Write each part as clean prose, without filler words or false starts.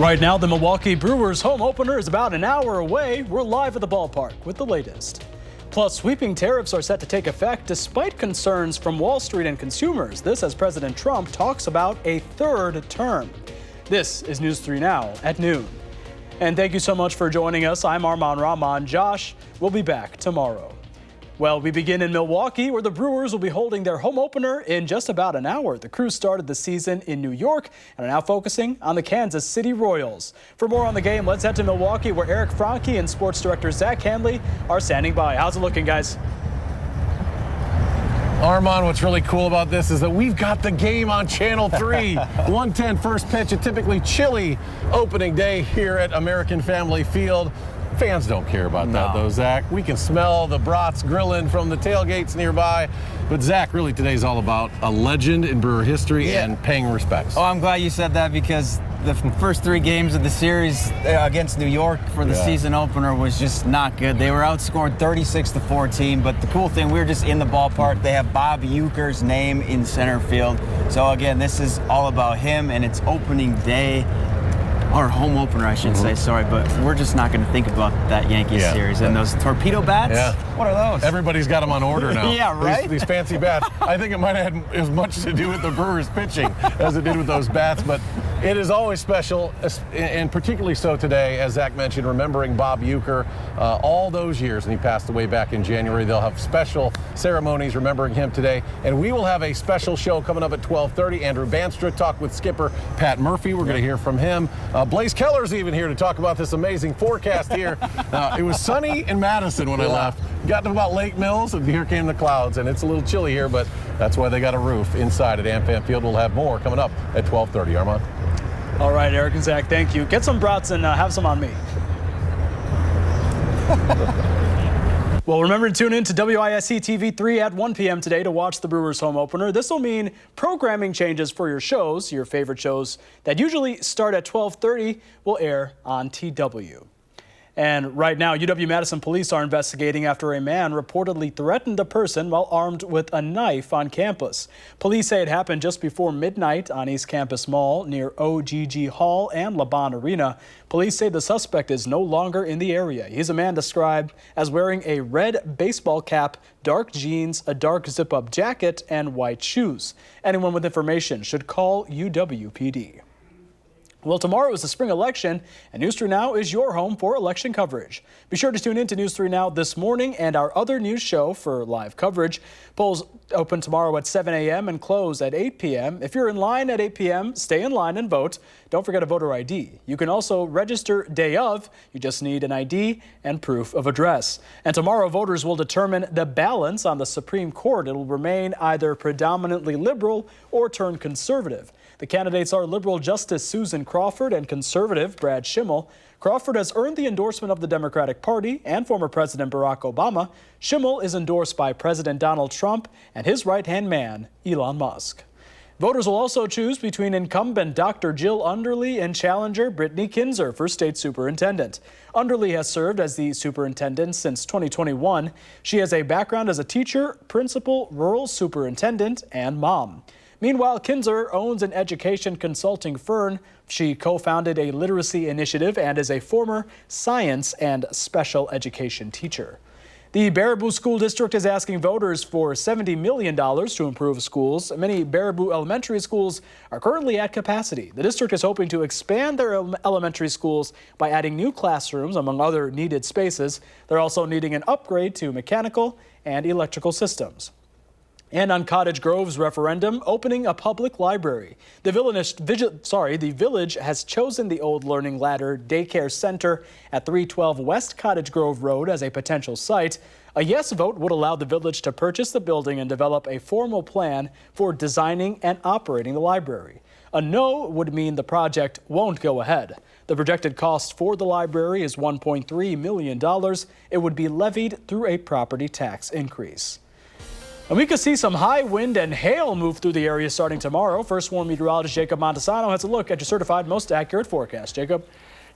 Right now, the Milwaukee Brewers home opener is about an hour away. We're live at the ballpark with the latest. Plus, sweeping tariffs are set to take effect despite concerns from Wall Street and consumers. This as President Trump talks about a third term. This is News 3 Now at noon. And thank you so much for joining us. I'm Arman Rahman. Josh will be back tomorrow. Well, we begin in Milwaukee, where the Brewers will be holding their home opener in just about an hour. The Crew started the season in New York and are now focusing on the Kansas City Royals. For more on the game, let's head to Milwaukee, where Eric Franke and sports director Zach Hanley are standing by. How's it looking, guys? Armand, what's really cool about this is that we've got the game on Channel 3. 1:10 first pitch, a typically chilly opening day here at American Family Field. Fans don't care about that, though, Zach. We can smell the brats grilling from the tailgates nearby. But, Zach, really today's all about a legend in Brewer history and paying respects. Oh, I'm glad you said that, because the first three games of the series against New York for the season opener was just not good. They were outscored 36-14, but the cool thing, we were just in the ballpark. They have Bob Uecker's name in center field. So, again, this is all about him, and it's opening day. Or home opener, I should say, sorry, but we're just not going to think about that Yankees series. And those torpedo bats, what are those? Everybody's got them on order now. Yeah, right? These fancy bats. I think it might have had as much to do with the Brewers pitching as it did with those bats, but it is always special, and particularly so today, as Zach mentioned, remembering Bob Uecker all those years, and he passed away back in January. They'll have special ceremonies remembering him today, and we will have a special show coming up at 12:30. Andrew Banstra talked with skipper Pat Murphy. We're going to hear from him. Blaze Keller's even here to talk about this amazing forecast here. It was sunny in Madison when I left. Got to about Lake Mills, and here came the clouds, and it's a little chilly here, but that's why they got a roof inside at AmFam Field. We'll have more coming up at 12:30. Armand. All right, Eric and Zach, thank you. Get some brats and have some on me. Well, remember to tune in to WISC-TV 3 at 1 p.m. today to watch the Brewers home opener. This will mean programming changes for your shows. Your favorite shows that usually start at 12:30 will air on TW. And right now, UW-Madison police are investigating after a man reportedly threatened a person while armed with a knife on campus. Police say it happened just before midnight on East Campus Mall near OGG Hall and LeBon Arena. Police say the suspect is no longer in the area. He's a man described as wearing a red baseball cap, dark jeans, a dark zip-up jacket, and white shoes. Anyone with information should call UW-PD. Well, tomorrow is the spring election, and News 3 Now is your home for election coverage. Be sure to tune in to News 3 Now this morning and our other news show for live coverage. Polls open tomorrow at 7 a.m. and close at 8 p.m. If you're in line at 8 p.m., stay in line and vote. Don't forget a voter ID. You can also register day of. You just need an ID and proof of address. And tomorrow, voters will determine the balance on the Supreme Court. It will remain either predominantly liberal or turn conservative. The candidates are liberal Justice Susan Crawford and conservative Brad Schimmel. Crawford has earned the endorsement of the Democratic Party and former President Barack Obama. Schimmel is endorsed by President Donald Trump and his right-hand man, Elon Musk. Voters will also choose between incumbent Dr. Jill Underly and challenger Brittany Kinzer for state superintendent. Underly has served as the superintendent since 2021. She has a background as a teacher, principal, rural superintendent, and mom. Meanwhile, Kinzer owns an education consulting firm. She co-founded a literacy initiative and is a former science and special education teacher. The Baraboo School District is asking voters for $70 million to improve schools. Many Baraboo elementary schools are currently at capacity. The district is hoping to expand their elementary schools by adding new classrooms, among other needed spaces. They're also needing an upgrade to mechanical and electrical systems. And on Cottage Grove's referendum, opening a public library. The village has chosen the Old Learning Ladder Daycare Center at 312 West Cottage Grove Road as a potential site. A yes vote would allow the village to purchase the building and develop a formal plan for designing and operating the library. A no would mean the project won't go ahead. The projected cost for the library is $1.3 million. It would be levied through a property tax increase. And we could see some high wind and hail move through the area starting tomorrow. First Warn meteorologist Jacob Montesano has a look at your certified most accurate forecast. Jacob.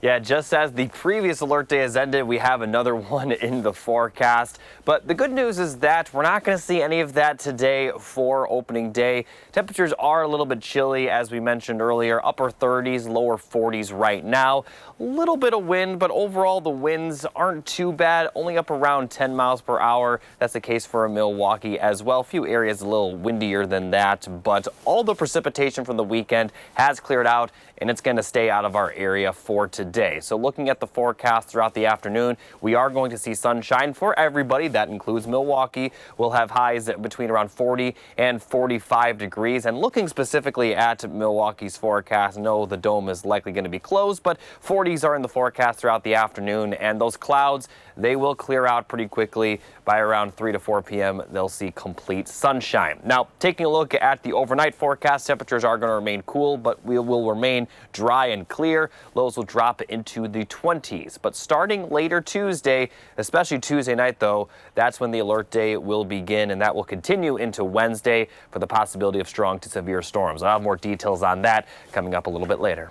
Yeah, just as the previous alert day has ended, we have another one in the forecast. But the good news is that we're not going to see any of that today for opening day. Temperatures are a little bit chilly, as we mentioned earlier, upper 30s, lower 40s right now. A little bit of wind, but overall the winds aren't too bad, only up around 10 miles per hour. That's the case for Milwaukee as well. A few areas a little windier than that, but all the precipitation from the weekend has cleared out, and it's going to stay out of our area for today. So looking at the forecast throughout the afternoon, we are going to see sunshine for everybody. That includes Milwaukee. We'll have highs between around 40 and 45 degrees. And looking specifically at Milwaukee's forecast, no, the dome is likely going to be closed, but 40s are in the forecast throughout the afternoon. And those clouds, they will clear out pretty quickly. By around 3 to 4 p.m., they'll see complete sunshine. Now, taking a look at the overnight forecast, temperatures are going to remain cool, but we will remain dry and clear. Lows will drop into the 20s. But starting later Tuesday, especially Tuesday night, though, that's when the alert day will begin, and that will continue into Wednesday for the possibility of strong to severe storms. I'll have more details on that coming up a little bit later.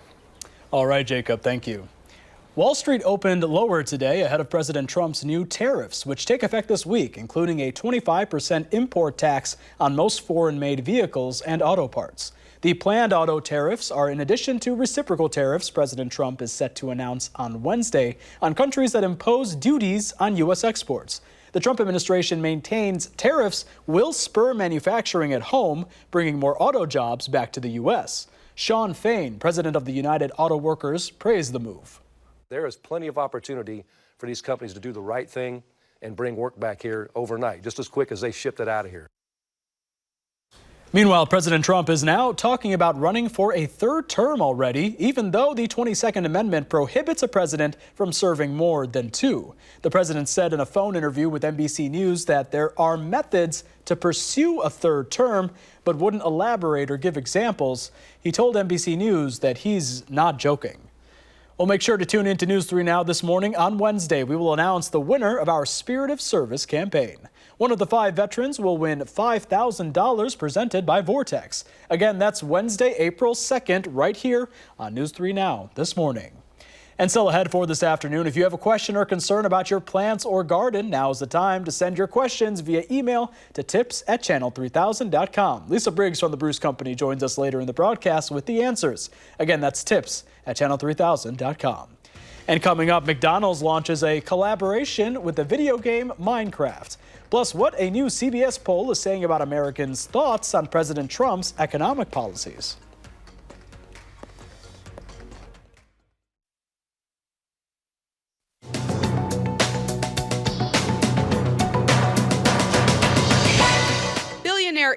All right, Jacob, thank you. Wall Street opened lower today ahead of President Trump's new tariffs, which take effect this week, including a 25% import tax on most foreign-made vehicles and auto parts. The planned auto tariffs are in addition to reciprocal tariffs President Trump is set to announce on Wednesday on countries that impose duties on U.S. exports. The Trump administration maintains tariffs will spur manufacturing at home, bringing more auto jobs back to the U.S. Sean Fain, president of the United Auto Workers, praised the move. There is plenty of opportunity for these companies to do the right thing and bring work back here overnight, just as quick as they shipped it out of here. Meanwhile, President Trump is now talking about running for a third term already, even though the 22nd Amendment prohibits a president from serving more than 2. The president said in a phone interview with NBC News that there are methods to pursue a third term, but wouldn't elaborate or give examples. He told NBC News that he's not joking. Well, make sure to tune in to News 3 Now this morning. On Wednesday, we will announce the winner of our Spirit of Service campaign. One of the 5 veterans will win $5,000 presented by Vortex. Again, that's Wednesday, April 2nd, right here on News 3 Now this morning. And still ahead for this afternoon, if you have a question or concern about your plants or garden, now's the time to send your questions via email to tips@channel3000.com. Lisa Briggs from the Bruce Company joins us later in the broadcast with the answers. Again, that's tips@channel3000.com. And coming up, McDonald's launches a collaboration with the video game Minecraft. Plus, what a new CBS poll is saying about Americans' thoughts on President Trump's economic policies.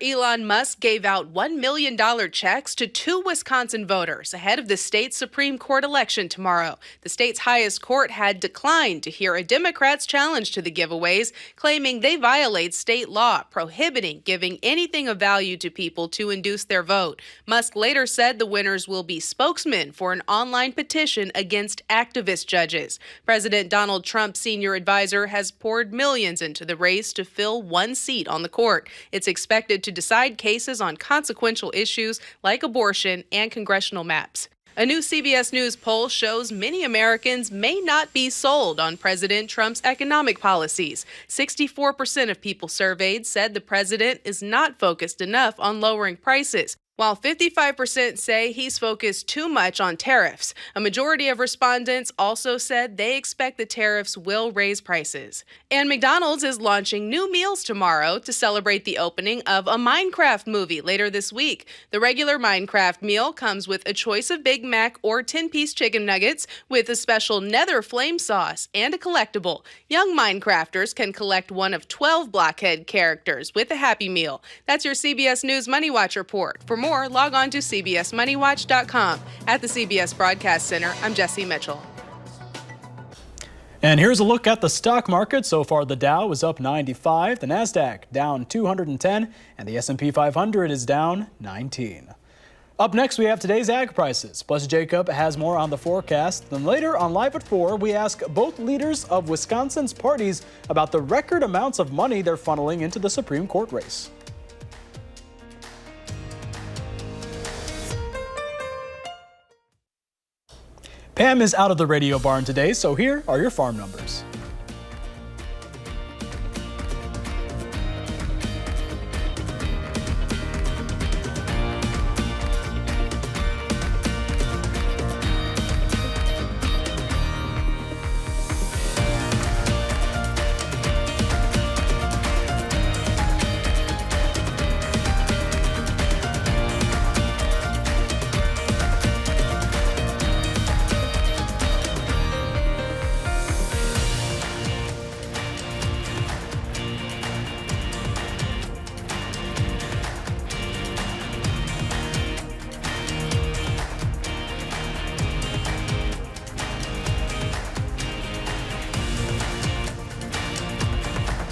Elon Musk gave out $1 million checks to 2 Wisconsin voters ahead of the state's Supreme Court election tomorrow. The state's highest court had declined to hear a Democrat's challenge to the giveaways, claiming they violate state law prohibiting giving anything of value to people to induce their vote. Musk later said the winners will be spokesmen for an online petition against activist judges. President Donald Trump's senior advisor has poured millions into the race to fill 1 seat on the court. It's expected to decide cases on consequential issues like abortion and congressional maps. A new CBS News poll shows many Americans may not be sold on President Trump's economic policies. 64% of people surveyed said the president is not focused enough on lowering prices, while 55% say he's focused too much on tariffs. A majority of respondents also said they expect the tariffs will raise prices. And McDonald's is launching new meals tomorrow to celebrate the opening of a Minecraft movie later this week. The regular Minecraft meal comes with a choice of Big Mac or 10-piece chicken nuggets with a special Nether flame sauce and a collectible. Young Minecrafters can collect one of 12 blockhead characters with a Happy Meal. That's your CBS News Moneywatch report. For more, log on to cbsmoneywatch.com. At the CBS Broadcast Center, I'm Jesse Mitchell. And here's a look at the stock market. So far, the Dow is up 95, the Nasdaq down 210, and the S&P 500 is down 19. Up next, we have today's ag prices. Plus, Jacob has more on the forecast. Then later on Live at 4, we ask both leaders of Wisconsin's parties about the record amounts of money they're funneling into the Supreme Court race. Pam is out of the radio barn today, so here are your farm numbers.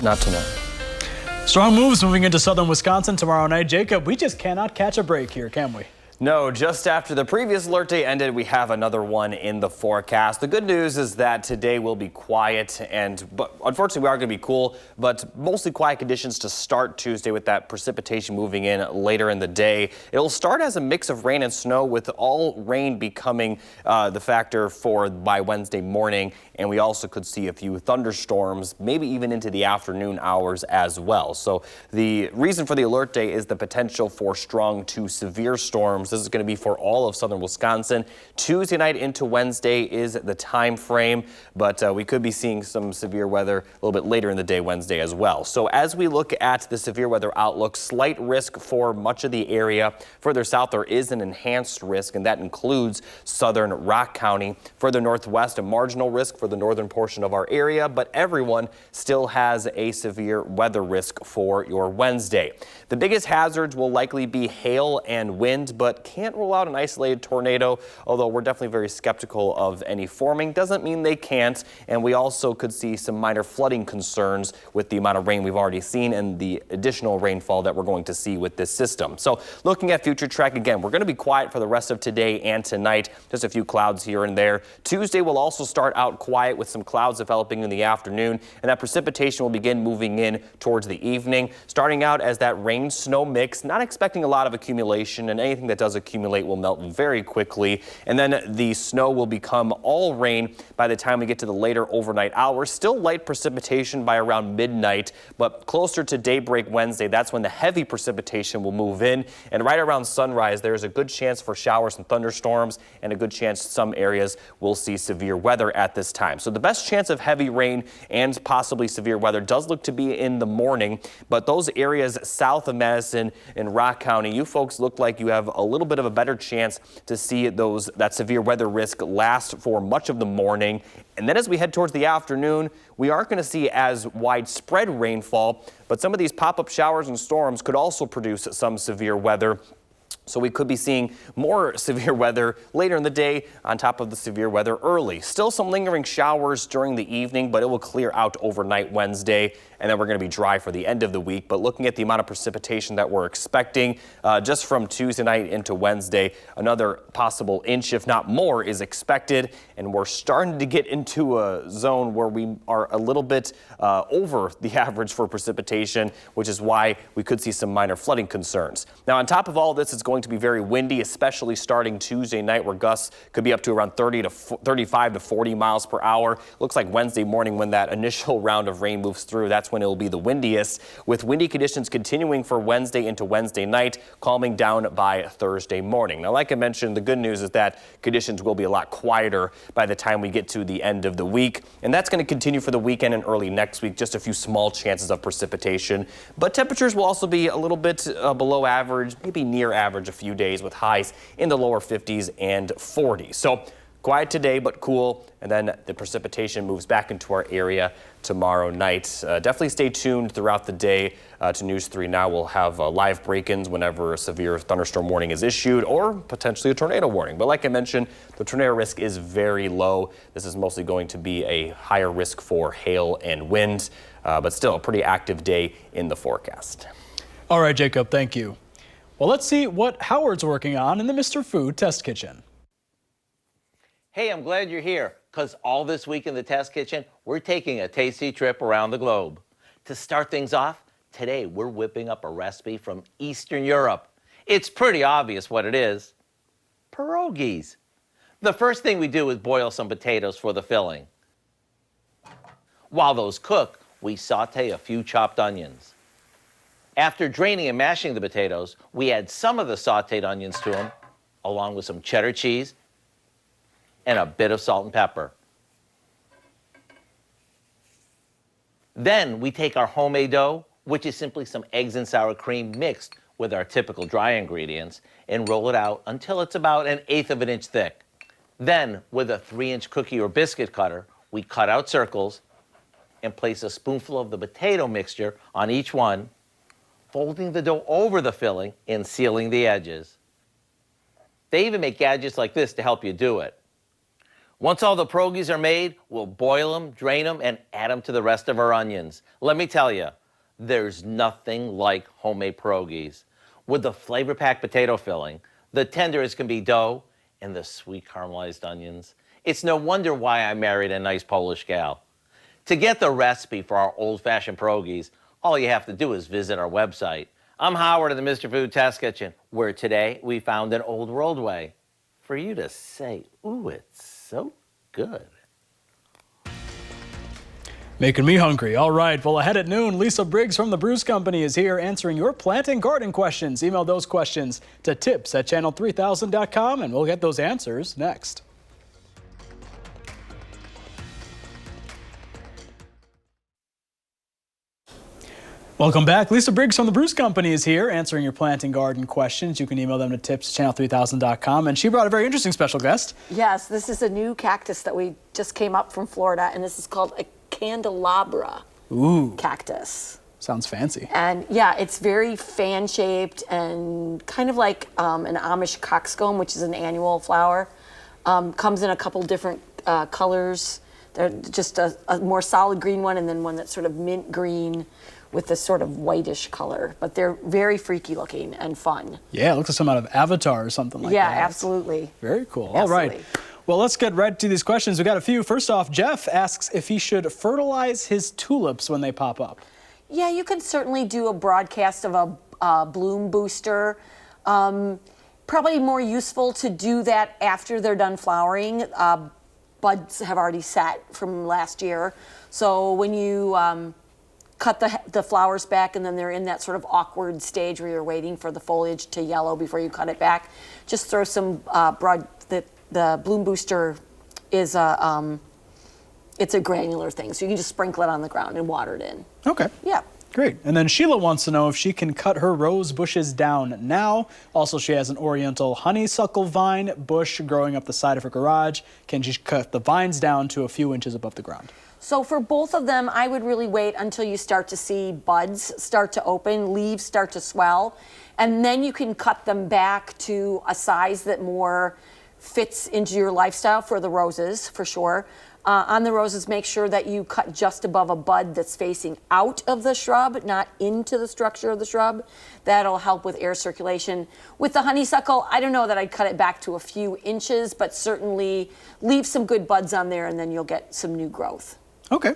Not to know. Strong moves moving into southern Wisconsin tomorrow night. Jacob, we just cannot catch a break here, can we? No, just after the previous alert day ended, we have another one in the forecast. The good news is that today will be quiet, but unfortunately we are going to be cool, but mostly quiet conditions to start Tuesday with that precipitation moving in later in the day. It'll start as a mix of rain and snow, with all rain becoming the factor by Wednesday morning, and we also could see a few thunderstorms, maybe even into the afternoon hours as well. So the reason for the alert day is the potential for strong to severe storms. This is going to be for all of southern Wisconsin. Tuesday night into Wednesday is the time frame, but we could be seeing some severe weather a little bit later in the day Wednesday as well. So as we look at the severe weather outlook, slight risk for much of the area. Further south, there is an enhanced risk, and that includes southern Rock County. Further northwest, a marginal risk for the northern portion of our area, but everyone still has a severe weather risk for your Wednesday. The biggest hazards will likely be hail and wind, but can't rule out an isolated tornado, although we're definitely very skeptical of any forming. Doesn't mean they can't, and we also could see some minor flooding concerns with the amount of rain we've already seen and the additional rainfall that we're going to see with this system. So looking at future track again, we're going to be quiet for the rest of today and tonight, just a few clouds here and there. Tuesday will also start out quiet with some clouds developing in the afternoon, and that precipitation will begin moving in towards the evening, starting out as that rain-snow mix. Not expecting a lot of accumulation, and anything that does accumulate will melt very quickly, and then the snow will become all rain by the time we get to the later overnight hours. Still light precipitation by around midnight, but closer to daybreak Wednesday, that's when the heavy precipitation will move in, and right around sunrise there's a good chance for showers and thunderstorms, and a good chance some areas will see severe weather at this time. So the best chance of heavy rain and possibly severe weather does look to be in the morning, but those areas south of Madison and Rock County, you folks look like you have a little bit of a better chance to see that severe weather risk last for much of the morning. And then as we head towards the afternoon, we aren't going to see as widespread rainfall, but some of these pop-up showers and storms could also produce some severe weather. So we could be seeing more severe weather later in the day on top of the severe weather early. Still some lingering showers during the evening, but it will clear out overnight Wednesday, and then we're going to be dry for the end of the week. But looking at the amount of precipitation that we're expecting just from Tuesday night into Wednesday, another possible inch, if not more, is expected. And we're starting to get into a zone where we are a little bit over the average for precipitation, which is why we could see some minor flooding concerns. Now, on top of all this, it's going to be very windy, especially starting Tuesday night, where gusts could be up to around 35 to 40 miles per hour. Looks like Wednesday morning, when that initial round of rain moves through, that's when it will be the windiest, with windy conditions continuing for Wednesday into Wednesday night, calming down by Thursday morning. Now, like I mentioned, the good news is that conditions will be a lot quieter by the time we get to the end of the week, and that's going to continue for the weekend and early next week. Just a few small chances of precipitation, but temperatures will also be a little bit below average, maybe near average a few days, with highs in the lower 50s and 40s. So quiet today, but cool, and then the precipitation moves back into our area tomorrow night. Definitely stay tuned throughout the day to News 3 Now. We'll have live break-ins whenever a severe thunderstorm warning is issued, or potentially a tornado warning. But like I mentioned, the tornado risk is very low. This is mostly going to be a higher risk for hail and wind, but still a pretty active day in the forecast. All right, Jacob, thank you. Well, let's see what Howard's working on in the Mr. Food Test Kitchen. Hey, I'm glad you're here, because all this week in the Test Kitchen, we're taking a tasty trip around the globe. To start things off, today we're whipping up a recipe from Eastern Europe. It's pretty obvious what it is. Pierogies. The first thing we do is boil some potatoes for the filling. While those cook, we saute a few chopped onions. After draining and mashing the potatoes, we add some of the sauteed onions to them, along with some cheddar cheese and a bit of salt and pepper. Then we take our homemade dough, which is simply some eggs and sour cream mixed with our typical dry ingredients, and roll it out until it's about 1/8 of an inch thick. Then, with a 3-inch cookie or biscuit cutter, we cut out circles and place a spoonful of the potato mixture on each one, folding the dough over the filling and sealing the edges. They even make gadgets like this to help you do it. Once all the pierogies are made, we'll boil them, drain them, and add them to the rest of our onions. Let me tell you, there's nothing like homemade pierogies. With the flavor-packed potato filling, the tender as can be dough, and the sweet caramelized onions. It's no wonder why I married a nice Polish gal. To get the recipe for our old-fashioned pierogies, all you have to do is visit our website. I'm Howard of the Mr. Food Test Kitchen, where today we found an old world way for you to say, ooh, it's so good. Making me hungry. All right, well, ahead at noon, Lisa Briggs from the Brewers Company is here answering your plant and garden questions. Email those questions to tips@channel3000.com, and we'll get those answers next. Welcome back. Lisa Briggs from the Brewers Company is here answering your plant and garden questions. You can email them to tips@channel3000.com. And she brought a very interesting special guest. Yes, this is a new cactus that we just came up from Florida, and this is called a candelabra cactus. Sounds fancy. And yeah, it's very fan-shaped and kind of like an Amish coxcomb, which is an annual flower. Comes in a couple different colors. They're just a more solid green one, and then one that's sort of mint green with this sort of whitish color. But they're very freaky looking and fun. Yeah, it looks like some out of Avatar or something like that. Yeah, absolutely. Very cool. Absolutely. All right. Well, let's get right to these questions. We got a few. First off, Jeff asks if he should fertilize his tulips when they pop up. Yeah, you could certainly do a broadcast of a bloom booster. Probably more useful to do that after they're done flowering. Buds have already set from last year. So when you cut the flowers back and then they're in that sort of awkward stage where you're waiting for the foliage to yellow before you cut it back, just throw some the bloom booster is it's a granular thing, so you can just sprinkle it on the ground and water it in. Okay. Yeah. Great. And then Sheila wants to know if she can cut her rose bushes down now. Also, she has an oriental honeysuckle vine bush growing up the side of her garage. Can she cut the vines down to a few inches above the ground? So for both of them, I would really wait until you start to see buds start to open, leaves start to swell, and then you can cut them back to a size that more fits into your lifestyle for the roses, for sure. On the roses, make sure that you cut just above a bud that's facing out of the shrub, not into the structure of the shrub. That'll help with air circulation. With the honeysuckle, I don't know that I'd cut it back to a few inches, but certainly leave some good buds on there and then you'll get some new growth. Okay.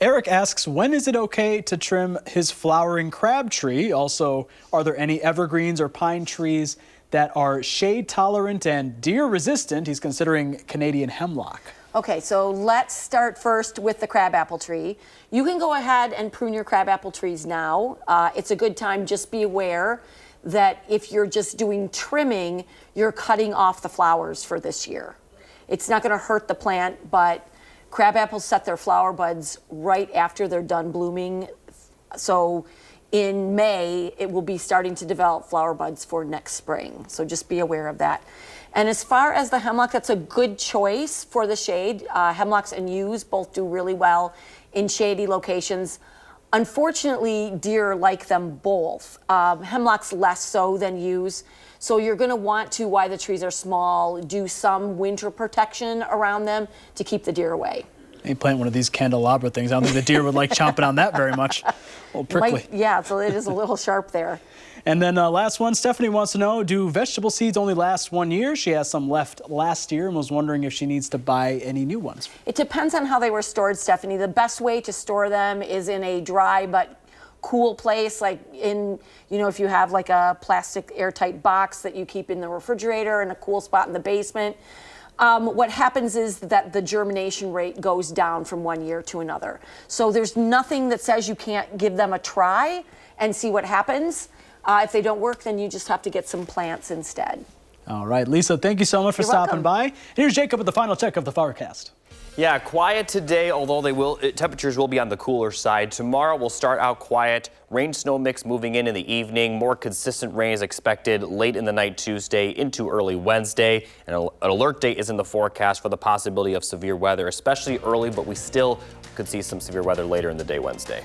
Eric asks, when is it okay to trim his flowering crab tree? Also, are there any evergreens or pine trees that are shade tolerant and deer resistant? He's considering Canadian hemlock. Okay, so let's start first with the crabapple tree. You can go ahead and prune your crabapple trees now. It's a good time. Just be aware that if you're just doing trimming, you're cutting off the flowers for this year. It's not going to hurt the plant, but crabapples set their flower buds right after they're done blooming. So in May, it will be starting to develop flower buds for next spring. So just be aware of that. And as far as the hemlock, that's a good choice for the shade. Hemlocks and yews both do really well in shady locations. Unfortunately, deer like them both. Hemlocks less so than yews. So you're going to want to, while the trees are small, do some winter protection around them to keep the deer away. You plant one of these candelabra things. I don't think the deer would like chomping on that very much. A little prickly. Yeah, so it is a little sharp there. And then last one, Stephanie wants to know, do vegetable seeds only last 1 year? She has some left last year and was wondering if she needs to buy any new ones. It depends on how they were stored, Stephanie. The best way to store them is in a dry but cool place, like in, if you have like a plastic airtight box that you keep in the refrigerator in a cool spot in the basement. what happens is that the germination rate goes down from one year to another. So there's nothing that says you can't give them a try and see what happens. If they don't work, then you just have to get some plants instead. All right, Lisa, thank you so much for stopping by. Here's Jacob with the final check of the forecast. Yeah, quiet today, although temperatures will be on the cooler side. Tomorrow will start out quiet. Rain-snow mix moving in the evening. More consistent rain is expected late in the night Tuesday into early Wednesday. And an alert day is in the forecast for the possibility of severe weather, especially early, but we still could see some severe weather later in the day Wednesday.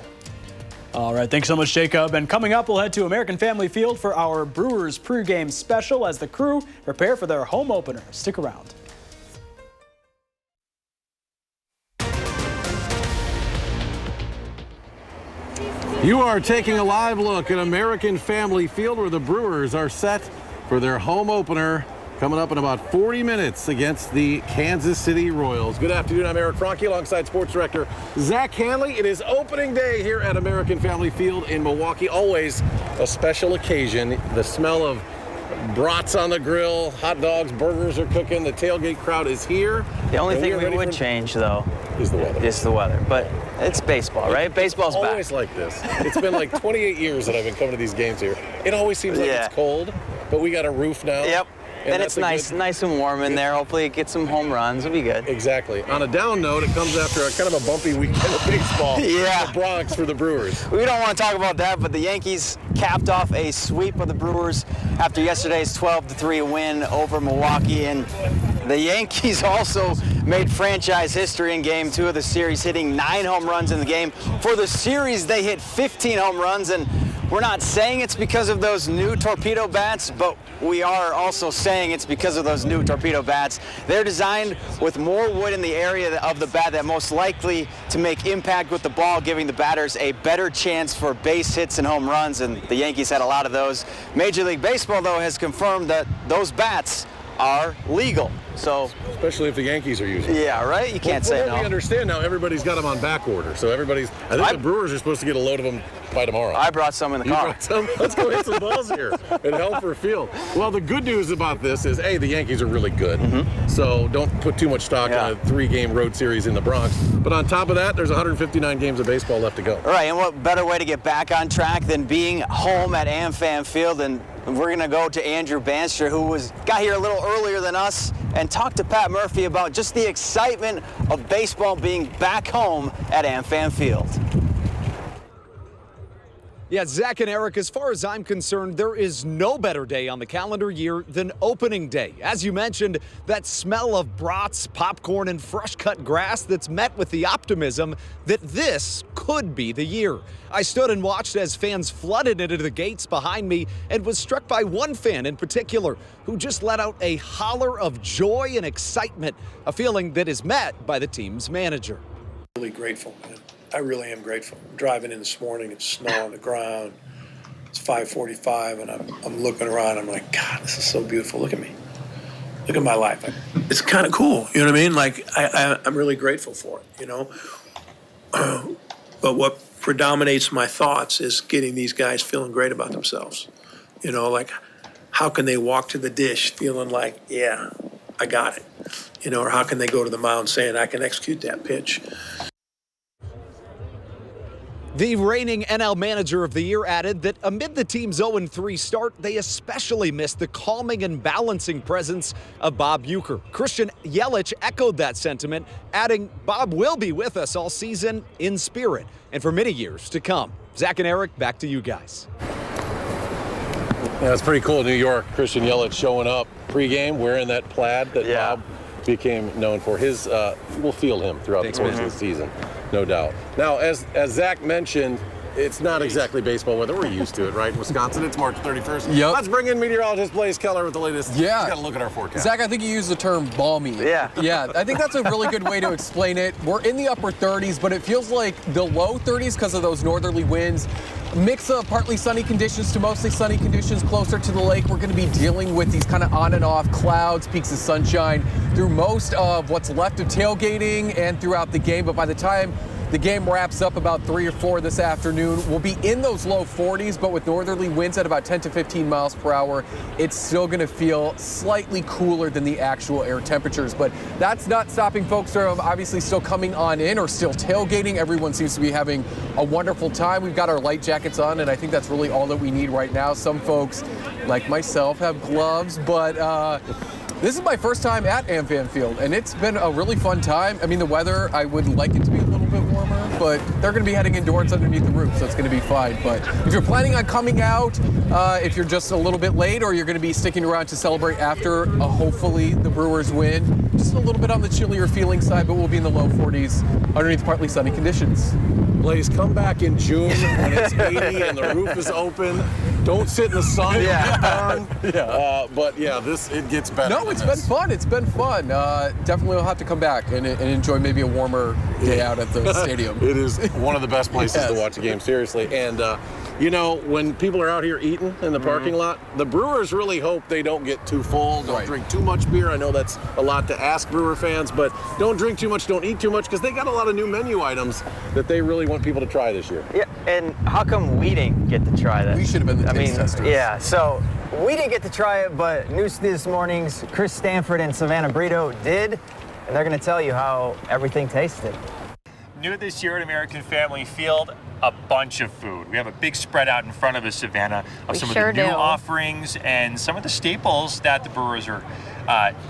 All right, thanks so much, Jacob. And coming up, we'll head to American Family Field for our Brewers pregame special as the crew prepare for their home opener. Stick around. You are taking a live look at American Family Field where the Brewers are set for their home opener coming up in about 40 minutes against the Kansas City Royals. Good afternoon, I'm Eric Franke alongside Sports Director Zach Hanley. It is opening day here at American Family Field in Milwaukee. Always a special occasion. The smell of brats on the grill, hot dogs, burgers are cooking. The tailgate crowd is here. The only thing we would change, though, is the weather. Is the weather. But it's baseball, right? Baseball's back. Always like this. It's been like 28 years that I've been coming to these games here. It always seems like it's cold, but we got a roof now. Yep. And it's nice and warm in there. Hopefully it gets some home runs. It'll be good. Exactly. On a down note, it comes after a kind of a bumpy weekend of baseball. Yeah. In the Bronx for the Brewers. We don't want to talk about that, but the Yankees capped off a sweep of the Brewers after yesterday's 12-3 win over Milwaukee. And the Yankees also made franchise history in Game 2 of the series, hitting 9 home runs in the game. For the series, they hit 15 home runs, and we're not saying it's because of those new torpedo bats, but we are also saying it's because of those new torpedo bats. They're designed with more wood in the area of the bat that most likely to make impact with the ball, giving the batters a better chance for base hits and home runs, and the Yankees had a lot of those. Major League Baseball, though, has confirmed that those bats are legal. So, especially if the Yankees are using it. Yeah, right? You can't say no. We understand now everybody's got them on back order. So I think the Brewers are supposed to get a load of them by tomorrow. I brought some in the car. Brought some? Let's go hit some balls here at Helfer Field. Well, the good news about this is, A, the Yankees are really good. So don't put too much stock in a 3-game road series in the Bronx. But on top of that, there's 159 games of baseball left to go. All right, and what better way to get back on track than being home at AmFam Field? And we're going to go to Andrew Banster, who got here a little earlier than us, and talk to Pat Murphy about just the excitement of baseball being back home at AmFam Field. Yeah, Zach and Eric, as far as I'm concerned, there is no better day on the calendar year than opening day. As you mentioned, that smell of brats, popcorn, and fresh-cut grass that's met with the optimism that this could be the year. I stood and watched as fans flooded into the gates behind me and was struck by one fan in particular who just let out a holler of joy and excitement, a feeling that is met by the team's manager. Really grateful, man. I really am grateful. I'm driving in this morning, it's snow on the ground. It's 5:45, and I'm looking around. I'm like, God, this is so beautiful. Look at me. Look at my life. It's kind of cool. You know what I mean? Like, I'm really grateful for it, you know? But what predominates my thoughts is getting these guys feeling great about themselves. You know, like, how can they walk to the dish feeling like, yeah, I got it? You know, or how can they go to the mound saying, I can execute that pitch? The reigning NL Manager of the Year added that amid the team's 0-3 start, they especially missed the calming and balancing presence of Bob Uecker. Christian Yelich echoed that sentiment, adding Bob will be with us all season in spirit and for many years to come. Zach and Eric, back to you guys. Yeah, it's pretty cool in New York. Christian Yelich showing up pregame wearing that plaid that Bob became known for. We'll field him throughout the course of the season, no doubt. Now, as Zach mentioned, it's not exactly baseball weather. We're used to it, right? Wisconsin, it's March 31st. Yep. Let's bring in meteorologist Blaze Keller with the latest. Yeah. He's got to look at our forecast. Zach, I think you used the term balmy. Yeah. Yeah, I think that's a really good way to explain it. We're in the upper 30s, but it feels like the low 30s because of those northerly winds. Mix of partly sunny conditions to mostly sunny conditions closer to the lake. We're going to be dealing with these kind of on and off clouds, peaks of sunshine through most of what's left of tailgating and throughout the game. But by the time The game wraps up about 3 or 4 this afternoon. We'll be in those low 40s, but with northerly winds at about 10 to 15 miles per hour, it's still going to feel slightly cooler than the actual air temperatures. But that's not stopping folks from obviously still coming on in or still tailgating. Everyone seems to be having a wonderful time. We've got our light jackets on, and I think that's really all that we need right now. Some folks, like myself, have gloves, but this is my first time at AmFam Field, and it's been a really fun time. I mean, the weather, I would like it to be a little bit warmer, but they're going to be heading indoors underneath the roof, so it's going to be fine. But if you're planning on coming out, if you're just a little bit late, or you're going to be sticking around to celebrate after, hopefully, the Brewers win, just a little bit on the chillier feeling side, but we'll be in the low 40s underneath partly sunny conditions. Blaze, come back in June when it's 80 and the roof is open. Don't sit in the sun. But yeah, it gets better. No, it's been fun. It's been fun. Definitely will have to come back and enjoy maybe a warmer day out at the stadium. It is one of the best places to watch a game, seriously. And you know, when people are out here eating in the parking lot, the Brewers really hope they don't get too full, don't drink too much beer. I know that's a lot to ask Brewer fans, but don't drink too much, don't eat too much, because they got a lot of new menu items that they really want people to try this year. Yeah, and how come we didn't get to try that? We should have been the taste testers. Yeah, so we didn't get to try it, but News This Morning's Chris Stanford and Savannah Brito did, and they're going to tell you how everything tasted. New this year at American Family Field, a bunch of food. We have a big spread out in front of us, Savannah, of some of the new offerings and some of the staples that the Brewers are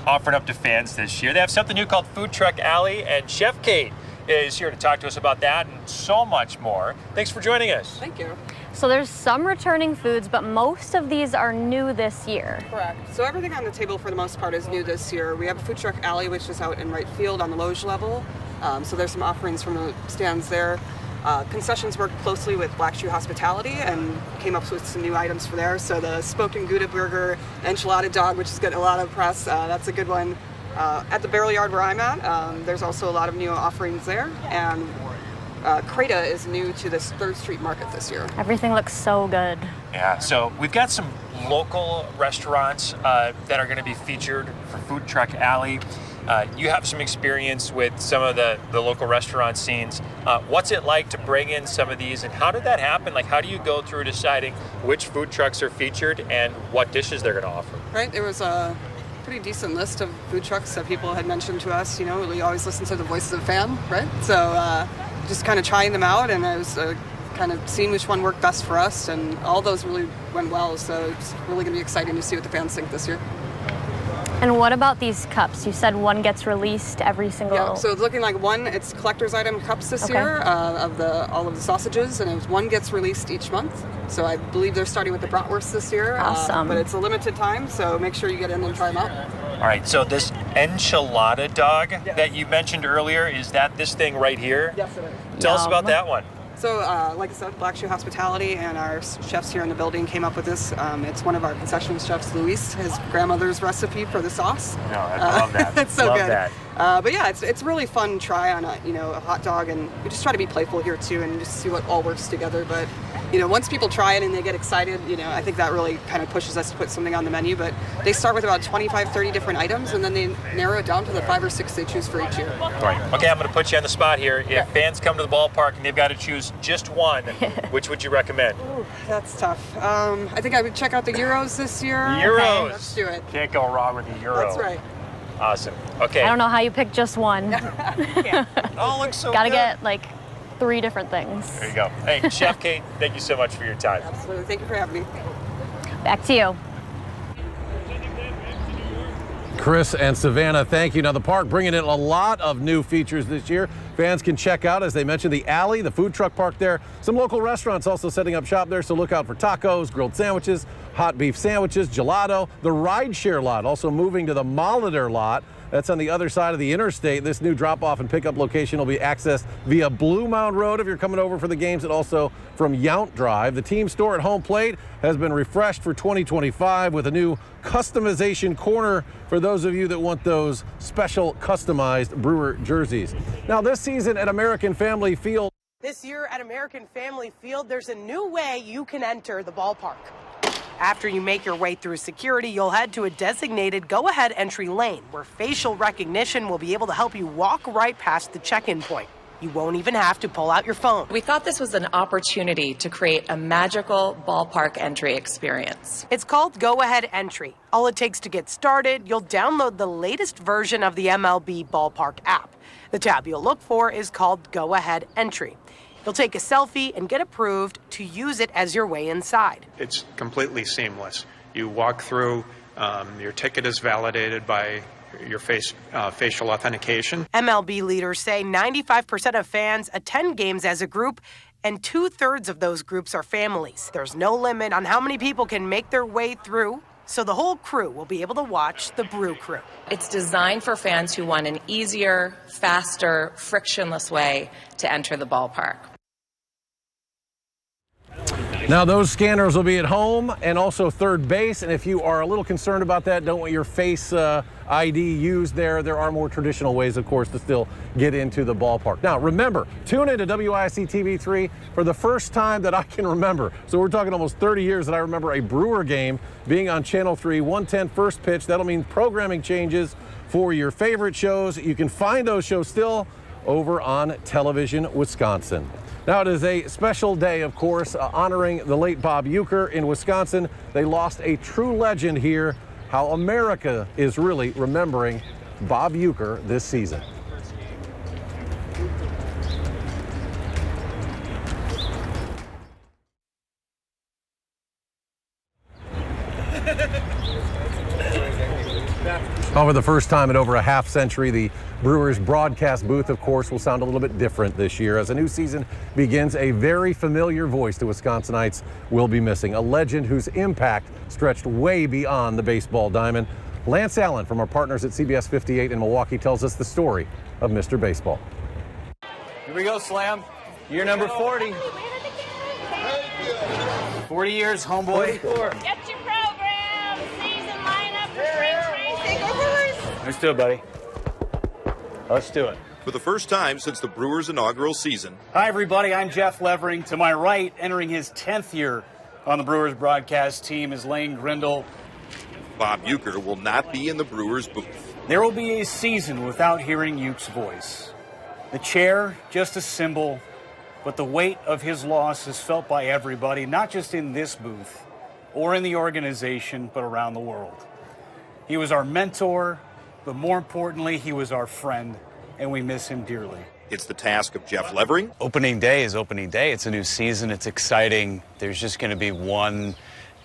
offering up to fans this year. They have something new called Food Truck Alley, and Chef Kate is here to talk to us about that and so much more. Thanks for joining us. Thank you. So there's some returning foods, but most of these are new this year. Correct. So everything on the table for the most part is new this year. We have a Food Truck Alley, which is out in right field on the loge level. So there's some offerings from the stands there. Concessions worked closely with Black Shoe Hospitality and came up with some new items for there. So the smoked and Gouda burger, enchilada dog, which is getting a lot of press, that's a good one. At the barrel yard where I'm at, there's also a lot of new offerings there. And Creta is new to this 3rd Street Market this year. Everything looks so good. Yeah, so we've got some local restaurants that are going to be featured for Food Truck Alley. You have some experience with some of the local restaurant scenes. What's it like to bring in some of these, and how did that happen? Like, how do you go through deciding which food trucks are featured and what dishes they're going to offer? Right, there was a pretty decent list of food trucks that people had mentioned to us. You know, we always listen to the voices of the fan, right? So just kind of trying them out, and I was kind of seeing which one worked best for us, and all those really went well. So it's really going to be exciting to see what the fans think this year. And what about these cups? You said one gets released every single... Yeah, so it's looking like it's collector's item cups this year of all of the sausages, and one gets released each month. So I believe they're starting with the bratwurst this year. Awesome. But it's a limited time, so make sure you get in and try them out. All right, so this enchilada dog that you mentioned earlier, is that this thing right here? Yes, it is. Tell us about that one. So, like I said, Black Shoe Hospitality and our chefs here in the building came up with this. It's one of our concession chefs, Luis, his grandmother's recipe for the sauce. No, I love that. It's so love good. That. But yeah, it's really fun to try on a hot dog, and we just try to be playful here too, and just see what all works together. But once people try it and they get excited, I think that really kind of pushes us to put something on the menu. But they start with about 25, 30 different items, and then they narrow it down to the 5 or 6 they choose for each year. Right. Okay, I'm going to put you on the spot here. If fans come to the ballpark and they've got to choose just one, which would you recommend? Ooh, that's tough. I think I would check out the Euros this year. Euros. Okay, let's do it. Can't go wrong with the Euro. That's right. Awesome. Okay. I don't know how you pick just one. Oh, looks so Gotta good. get like 3 different things. There you go. Hey, Chef Kate, thank you so much for your time. Absolutely. Thank you for having me. Back to you. Chris and Savannah, thank you. Now, the park bringing in a lot of new features this year. Fans can check out, as they mentioned, the alley, the food truck park there. Some local restaurants also setting up shop there, so look out for tacos, grilled sandwiches, hot beef sandwiches, gelato. The rideshare lot also moving to the Molitor lot. That's on the other side of the interstate. This new drop-off and pickup location will be accessed via Blue Mound Road if you're coming over for the games, and also from Yount Drive. The team store at home plate has been refreshed for 2025 with a new customization corner for those of you that want those special customized Brewer jerseys. Now, this season at American Family Field. This year at American Family Field, there's a new way you can enter the ballpark. After you make your way through security, you'll head to a designated go-ahead entry lane where facial recognition will be able to help you walk right past the check-in point. You won't even have to pull out your phone. We thought this was an opportunity to create a magical ballpark entry experience. It's called Go Ahead Entry. All it takes to get started, you'll download the latest version of the MLB Ballpark app. The tab you'll look for is called Go Ahead Entry. You'll take a selfie and get approved to use it as your way inside. It's completely seamless. You walk through, your ticket is validated by your facial authentication. MLB leaders say 95% of fans attend games as a group, and 2/3 of those groups are families. There's no limit on how many people can make their way through, so the whole crew will be able to watch the Brew Crew. It's designed for fans who want an easier, faster, frictionless way to enter the ballpark. Now those scanners will be at home and also third base, and if you are a little concerned about that, don't want your face ID used there are more traditional ways, of course, to still get into the ballpark. Now remember, tune into WISC TV 3 for the first time that I can remember. So we're talking almost 30 years that I remember a Brewer game being on Channel 3, 110 first pitch. That'll mean programming changes for your favorite shows. You can find those shows still over on Television Wisconsin. Now, it is a special day, of course, honoring the late Bob Uecker in Wisconsin. They lost a true legend here. How America is really remembering Bob Uecker this season. For the first time in over a half century, the Brewers broadcast booth, of course, will sound a little bit different this year. As a new season begins, a very familiar voice the Wisconsinites will be missing, a legend whose impact stretched way beyond the baseball diamond. Lance Allen from our partners at CBS 58 in Milwaukee tells us the story of Mr. Baseball. Here we go, Slam. Year number 40. 40 years, homeboy. Get your program, season lineup for spring training. Go Brewers! Let's do it, buddy. Let's do it. For the first time since the Brewers' inaugural season. Hi, everybody. I'm Jeff Levering. To my right, entering his 10th year on the Brewers broadcast team, is Lane Grindle. Bob Uecker will not be in the Brewers booth. There will be a season without hearing Uke's voice. The chair, just a symbol, but the weight of his loss is felt by everybody, not just in this booth or in the organization, but around the world. He was our mentor, but more importantly, he was our friend, and we miss him dearly. It's the task of Jeff Levering. Opening day is opening day. It's a new season. It's exciting. There's just going to be one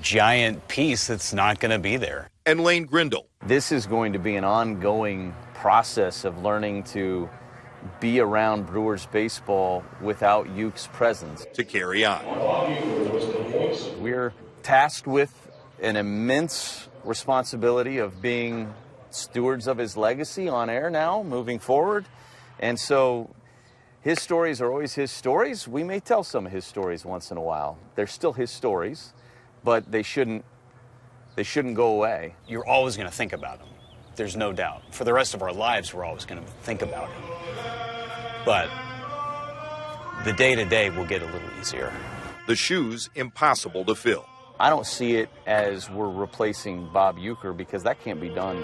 giant piece that's not going to be there. And Lane Grindle. This is going to be an ongoing process of learning to be around Brewers baseball without Uke's presence. To carry on. We're tasked with an immense responsibility of being stewards of his legacy on air now, moving forward. And so his stories are always his stories. We may tell some of his stories once in a while. They're still his stories, but they shouldn't go away. You're always going to think about him. There's no doubt. For the rest of our lives, we're always going to think about him. But the day-to-day will get a little easier. The shoes impossible to fill. I don't see it as we're replacing Bob Uecker, because that can't be done.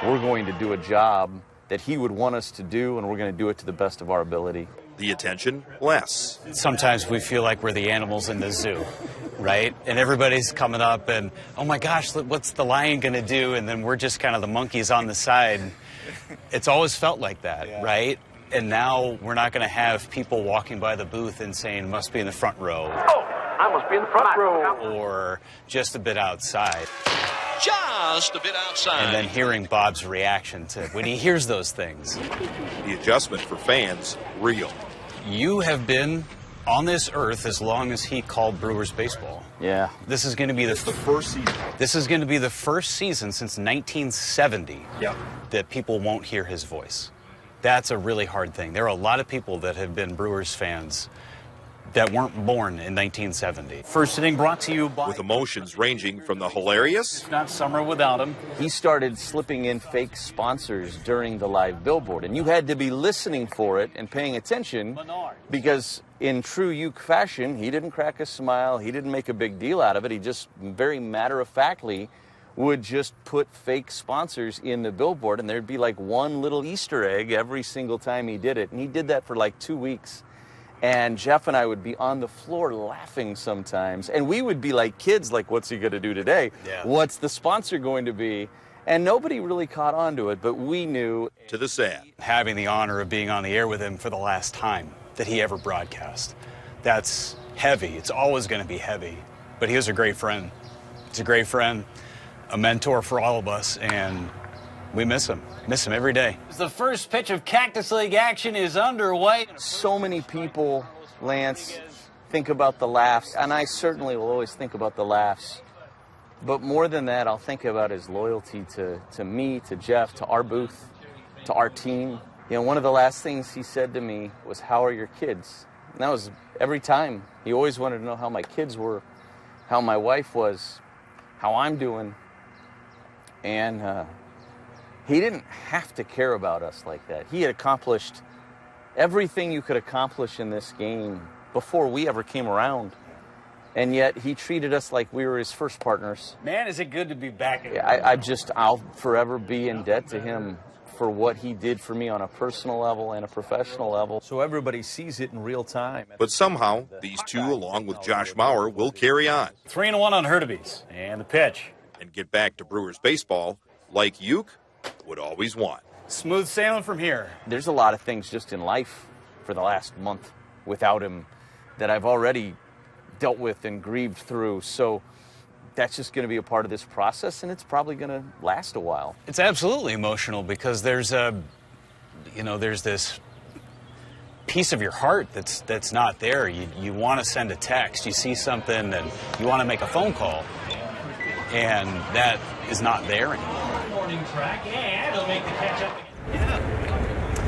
We're going to do a job that he would want us to do, and we're going to do it to the best of our ability. The attention, less. Sometimes we feel like we're the animals in the zoo, right? And everybody's coming up and, oh my gosh, what's the lion going to do? And then we're just kind of the monkeys on the side. It's always felt like that, yeah. Right? And now we're not going to have people walking by the booth and saying, must be in the front row. Oh, I must be in the front row. Or just a bit outside. Just a bit outside. And then hearing Bob's reaction to when he hears those things. The adjustment for fans, real. You have been on this earth as long as he called Brewers baseball. Yeah. This is going to be the first season. This is going to be the first season since 1970 yep. that people won't hear his voice. That's a really hard thing. There are a lot of people that have been Brewers fans that weren't born in 1970. First inning brought to you by... With emotions ranging from the hilarious... It's not summer without him. He started slipping in fake sponsors during the live billboard, and you had to be listening for it and paying attention because in true Uke fashion, he didn't crack a smile, he didn't make a big deal out of it, he just very matter-of-factly would just put fake sponsors in the billboard, and there'd be like one little Easter egg every single time he did it. And he did that for like 2 weeks. And Jeff and I would be on the floor laughing sometimes. And we would be like kids, like, what's he going to do today? Yeah. What's the sponsor going to be? And nobody really caught on to it, but we knew. To the sad. Having the honor of being on the air with him for the last time that he ever broadcast. That's heavy. It's always going to be heavy. But he was a great friend. He's a great friend, a mentor for all of us, and we miss him every day. The first pitch of Cactus League action is underway. So many people, Lance, think about the laughs, and I certainly will always think about the laughs. But more than that, I'll think about his loyalty to me, to Jeff, to our booth, to our team. You know, one of the last things he said to me was, "How are your kids?" And that was every time. He always wanted to know how my kids were, how my wife was, how I'm doing. And he didn't have to care about us like that. He had accomplished everything you could accomplish in this game before we ever came around. And yet he treated us like we were his first partners. Man, is it good to be back. I'll forever be in debt to him for what he did for me on a personal level and a professional level. So everybody sees it in real time. But somehow, these two, along with Josh Mauer, will carry on. 3-1 on Hurtubise. And the pitch. And get back to Brewers baseball like Uecker would always want. Smooth sailing from here. There's a lot of things just in life for the last month without him that I've already dealt with and grieved through. So that's just going to be a part of this process, and it's probably going to last a while. It's absolutely emotional because there's this piece of your heart that's not there. You want to send a text, you see something, and you want to make a phone call, and that is not there anymore. Morning track, and he'll make the catch up again.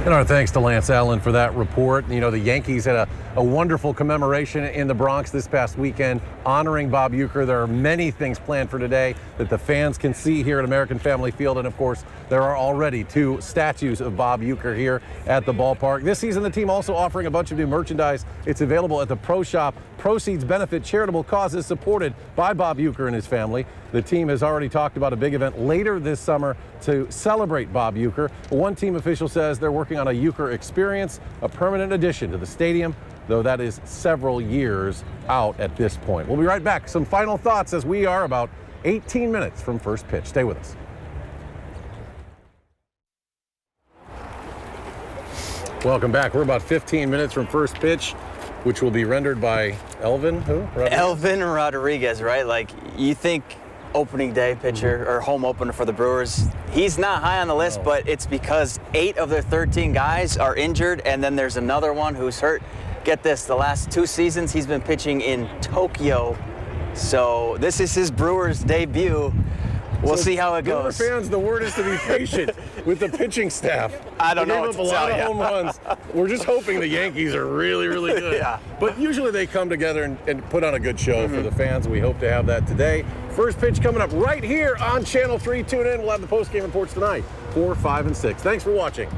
And our thanks to Lance Allen for that report. You know, the Yankees had a wonderful commemoration in the Bronx this past weekend honoring Bob Uecker. There are many things planned for today that the fans can see here at American Family Field. And of course, there are already 2 statues of Bob Uecker here at the ballpark. This season, the team also offering a bunch of new merchandise. It's available at the Pro Shop. Proceeds benefit charitable causes supported by Bob Uecker and his family. The team has already talked about a big event later this summer to celebrate Bob Uecker. One team official says they're working on a Uecker experience, a permanent addition to the stadium, though that is several years out at this point. We'll be right back. Some final thoughts as we are about 18 minutes from first pitch. Stay with us. Welcome back. We're about 15 minutes from first pitch, which will be rendered by Elvin, who? Rodriguez? Elvin Rodriguez, right? Like, you think opening day pitcher or home opener for the Brewers, he's not high on the list, but it's because 8 of their 13 guys are injured, and then there's another one who's hurt. Get this, the last 2 seasons he's been pitching in Tokyo, so this is his Brewers debut. We'll see how it goes. Brewer fans, the word is to be patient with the pitching staff. I don't know what to tell you. They gave up a lot of home runs. We're just hoping the Yankees are really, really good. Yeah. But usually they come together and put on a good show for the fans. We hope to have that today. First pitch coming up right here on Channel 3. Tune in. We'll have the post-game reports tonight, 4, 5, and 6. Thanks for watching.